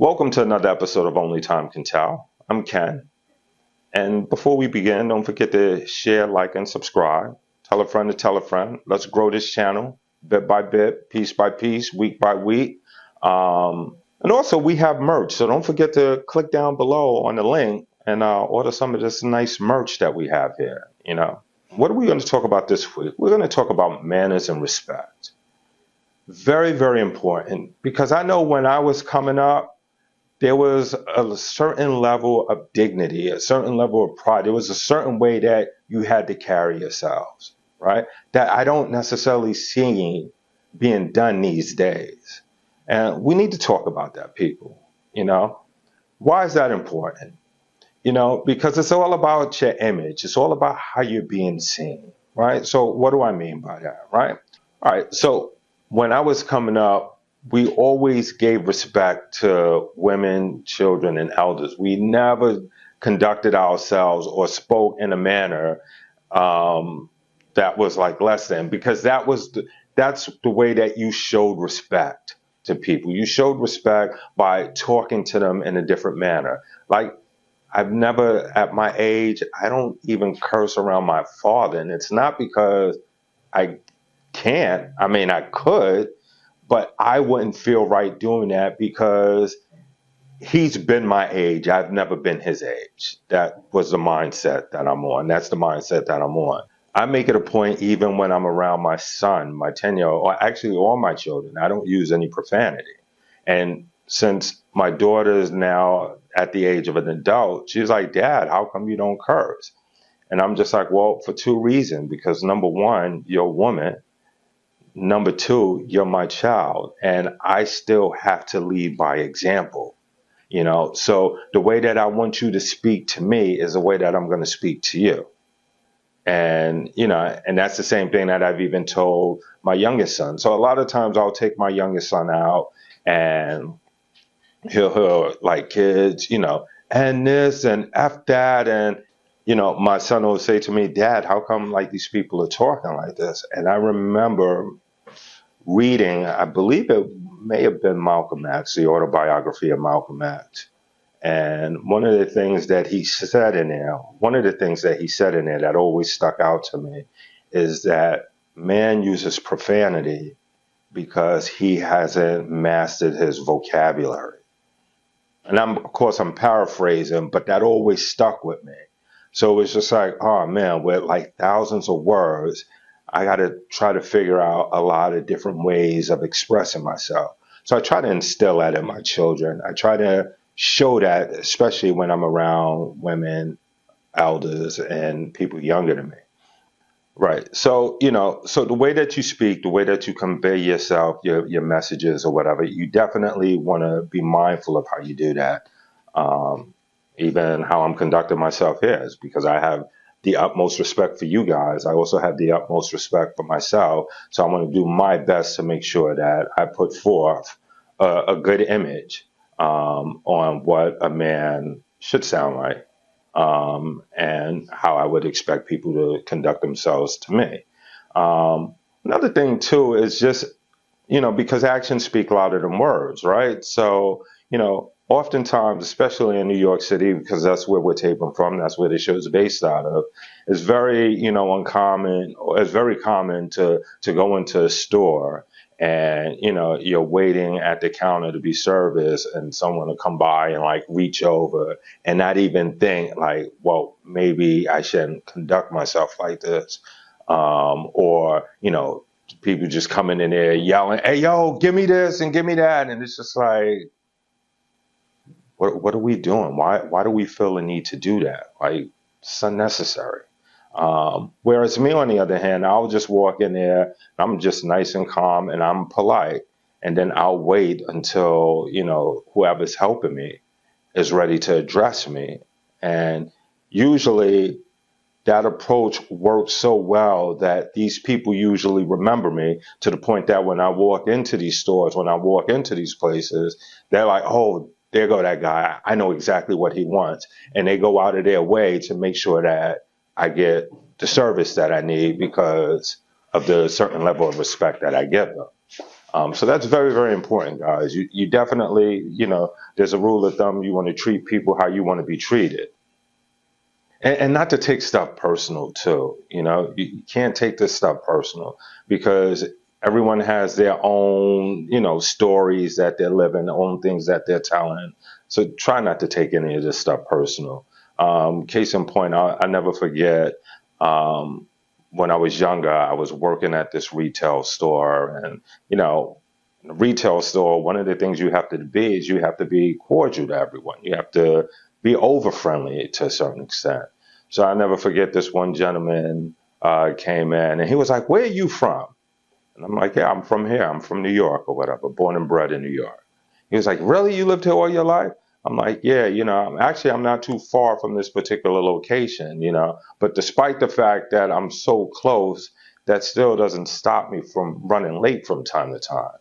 Welcome to another episode of Only Time Can Tell. I'm Ken. And before we begin, don't forget to share, like, and subscribe. Tell a friend to tell a friend. Let's grow this channel bit by bit, piece by piece, week by week. And also, we have merch. So don't forget to click down below on the link and order some of this nice merch that we have here. What are we going to talk about this week? We're going to talk about manners and respect. Very, very important, because I know when I was coming up, there was a certain level of dignity, a certain level of pride. There was a certain way that you had to carry yourselves, right? That I don't necessarily see being done these days. And we need to talk about that, people. Why is that important? Because it's all about your image. It's all about how you're being seen, right? So what do I mean by that, right? All right. So when I was coming up, we always gave respect to women, children, and elders. We never conducted ourselves or spoke in a manner that was like less than, because that's the way that you showed respect to people. You showed respect by talking to them in a different manner. Like, I've never, at my age, I don't even curse around my father, and it's not because I can't. I mean, I could, but I wouldn't feel right doing that because he's been my age. I've never been his age. That was the mindset that I'm on. That's the mindset that I'm on. I make it a point, even when I'm around my son, my 10-year-old, or actually all my children, I don't use any profanity. And since my daughter is now at the age of an adult, she's like, "Dad, how come you don't curse?" And I'm just like, well, for two reasons. Because number one, you're a woman. Number two, you're my child, and I still have to lead by example. So the way that I want you to speak to me is the way that I'm going to speak to you. And that's the same thing that I've even told my youngest son. So a lot of times I'll take my youngest son out, and he'll like, "Kids, and this and F that." And, my son will say to me, "Dad, how come like these people are talking like this?" And I remember reading, I believe it may have been Malcolm X, the autobiography of Malcolm X. And one of the things that he said in there, that always stuck out to me is that man uses profanity because he hasn't mastered his vocabulary. And of course, I'm paraphrasing, but that always stuck with me. So it's just like, oh man, with like thousands of words, I got to try to figure out a lot of different ways of expressing myself. So I try to instill that in my children. I try to show that, especially when I'm around women, elders, and people younger than me. Right. So the way that you speak, the way that you convey yourself, your messages or whatever, you definitely want to be mindful of how you do that. Um, Even how I'm conducting myself here is because I have the utmost respect for you guys. I also have the utmost respect for myself. So I want to do my best to make sure that I put forth a good image on what a man should sound like, and how I would expect people to conduct themselves to me. Another thing too is just, because actions speak louder than words, right? So, oftentimes, especially in New York City, because that's where we're taping from, that's where the show is based out of, it's very, uncommon, or it's very common to go into a store and, you're waiting at the counter to be serviced and someone will come by and like reach over and not even think like, well, maybe I shouldn't conduct myself like this. Or, people just coming in there yelling, "Hey, yo, give me this and give me that." And it's just like, what are we doing? Why do we feel the need to do that? Like, it's unnecessary. Whereas me, on the other hand, I'll just walk in there, I'm just nice and calm and I'm polite. And then I'll wait until, whoever's helping me is ready to address me. And usually that approach works so well that these people usually remember me, to the point that when I walk into these stores, when I walk into these places, they're like, "Oh, there go that guy. I know exactly what he wants." And they go out of their way to make sure that I get the service that I need because of the certain level of respect that I give them. So that's very, very important, guys. You definitely, there's a rule of thumb. You want to treat people how you want to be treated. And not to take stuff personal too. You can't take this stuff personal because everyone has their own, stories that they're living, own things that they're telling. So try not to take any of this stuff personal. Case in point, I never forget when I was younger, I was working at this retail store, and in a retail store, one of the things you have to be is you have to be cordial to everyone. You have to be over friendly to a certain extent. So I never forget this one gentleman came in and he was like, "Where are you from?" And I'm like, "Yeah, I'm from here. I'm from New York or whatever, born and bred in New York." He was like, "Really? You lived here all your life?" I'm like, "Yeah, I'm not too far from this particular location, but despite the fact that I'm so close, that still doesn't stop me from running late from time to time."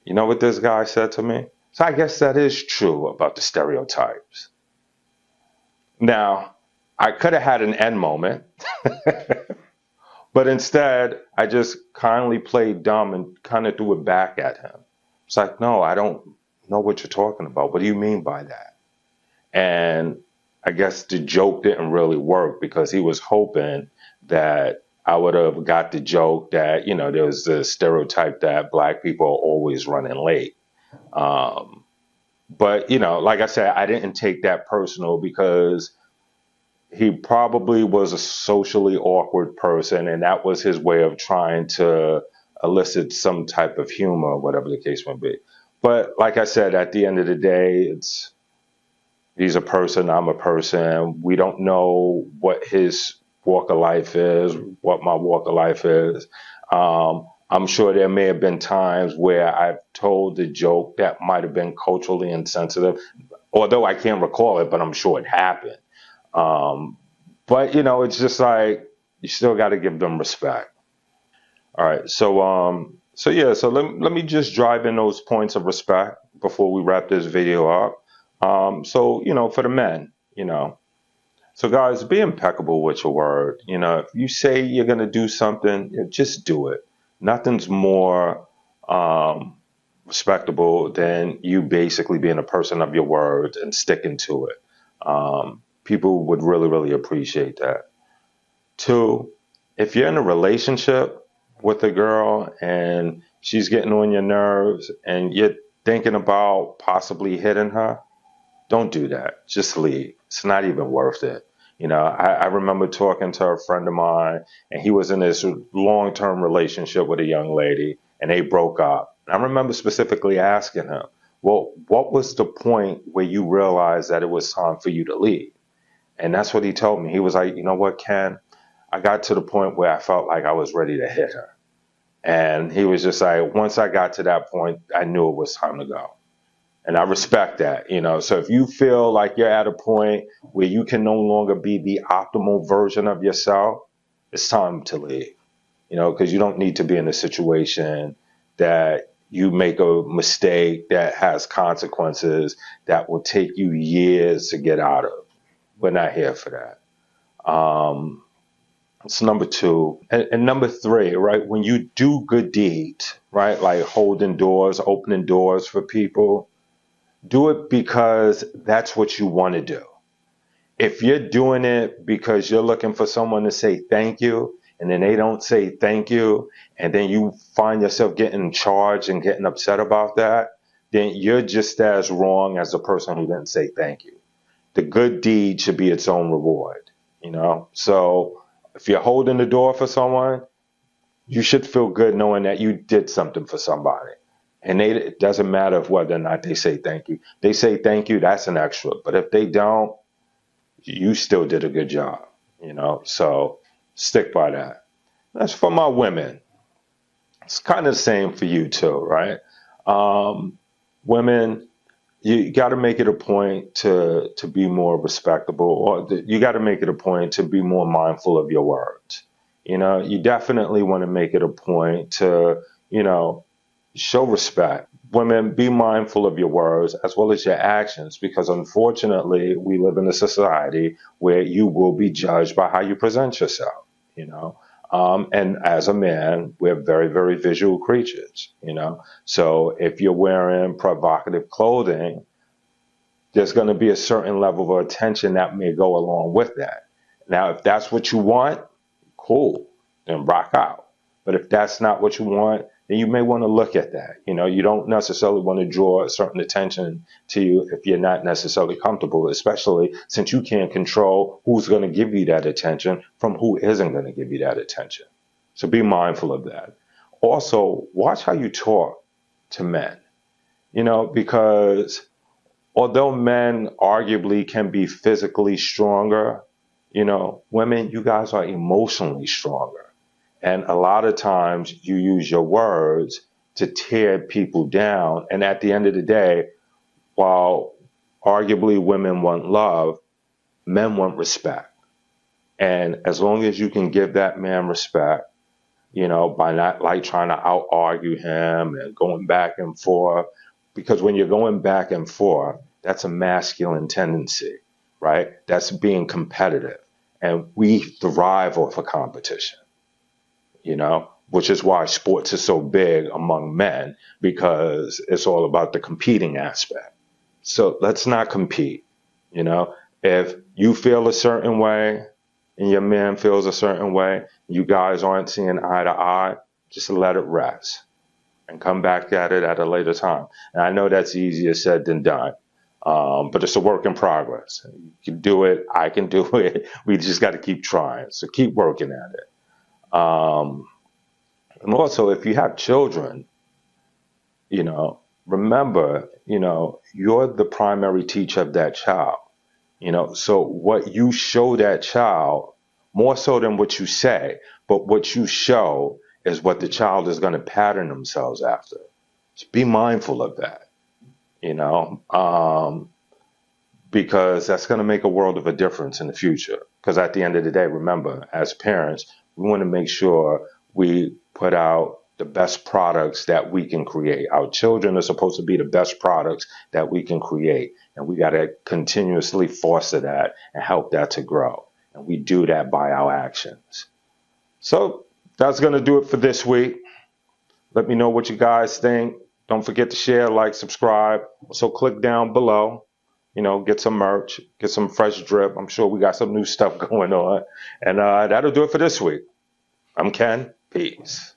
You know what this guy said to me? So I guess that is true about the stereotypes. Now, I could have had an end moment, but instead, I just kindly played dumb and kind of threw it back at him. It's like, "No, I don't know what you're talking about. What do you mean by that?" And I guess the joke didn't really work because he was hoping that I would have got the joke that, there's the stereotype that black people are always running late. Um, but, like I said, I didn't take that personal because he probably was a socially awkward person, and that was his way of trying to elicit some type of humor, whatever the case may be. But like I said, at the end of the day, he's a person, I'm a person. We don't know what his walk of life is, what my walk of life is. I'm sure there may have been times where I've told a joke that might have been culturally insensitive, although I can't recall it, but I'm sure it happened. Um, but it's just like you still got to give them respect. All right, so yeah, so let me just drive in those points of respect before we wrap this video up. So for the men, so guys, be impeccable with your word. If you say you're gonna do something, just do it. Nothing's more respectable than you basically being a person of your word and sticking to it. People would really, really appreciate that. Two, if you're in a relationship with a girl and she's getting on your nerves and you're thinking about possibly hitting her, don't do that. Just leave. It's not even worth it. I remember talking to a friend of mine, and he was in this long-term relationship with a young lady, and they broke up. And I remember specifically asking him, "Well, what was the point where you realized that it was time for you to leave?" And that's what he told me. He was like, "You know what, Ken? I got to the point where I felt like I was ready to hit her." And he was just like, once I got to that point, I knew it was time to go. And I respect that. So if you feel like you're at a point where you can no longer be the optimal version of yourself, it's time to leave, because you don't need to be in a situation that you make a mistake that has consequences that will take you years to get out of. We're not here for that. It's number two. And number three, right? When you do good deeds, right? Like holding doors, opening doors for people, do it because that's what you want to do. If you're doing it because you're looking for someone to say thank you, and then they don't say thank you, and then you find yourself getting charged and getting upset about that, then you're just as wrong as the person who didn't say thank you. The good deed should be its own reward. So if you're holding the door for someone, you should feel good knowing that you did something for somebody. And it doesn't matter whether or not they say thank you. They say thank you, that's an extra. But if they don't, you still did a good job. So stick by that. That's for my women. It's kind of the same for you too, right? Women, you got to make it a point to be more respectable, or you got to make it a point to be more mindful of your words. You definitely want to make it a point to, show respect. Women, be mindful of your words as well as your actions, because unfortunately, we live in a society where you will be judged by how you present yourself. And as a man, we're very, very visual creatures, you know. So if you're wearing provocative clothing, there's going to be a certain level of attention that may go along with that. Now, if that's what you want, cool, then rock out. But if that's not what you want, then you may want to look at that. You know, you don't necessarily want to draw a certain attention to you if you're not necessarily comfortable, especially since you can't control who's going to give you that attention from who isn't going to give you that attention. So be mindful of that. Also, watch how you talk to men, you know, because although men arguably can be physically stronger, you know, women, you guys are emotionally stronger. And a lot of times you use your words to tear people down. And at the end of the day, while arguably women want love, men want respect. And as long as you can give that man respect, you know, by not like trying to out argue him and going back and forth. Because when you're going back and forth, that's a masculine tendency, right? That's being competitive. And we thrive off of competition, you know, which is why sports is so big among men, because it's all about the competing aspect. So let's not compete, you know. If you feel a certain way and your man feels a certain way, you guys aren't seeing eye to eye, just let it rest and come back at it at a later time. And I know that's easier said than done, but it's a work in progress. You can do it. I can do it. We just got to keep trying. So keep working at it. And also, if you have children, you know, remember, you know, you're the primary teacher of that child. You know, so what you show that child, more so than what you say, but what you show is what the child is going to pattern themselves after. So be mindful of that, you know, because that's going to make a world of a difference in the future. Because at the end of the day, remember, as parents, we want to make sure we put out the best products that we can create. Our children are supposed to be the best products that we can create. And we got to continuously foster that and help that to grow. And we do that by our actions. So that's going to do it for this week. Let me know what you guys think. Don't forget to share, like, subscribe. So click down below. You know, get some merch, get some fresh drip. I'm sure we got some new stuff going on. And that'll do it for this week. I'm Ken. Peace.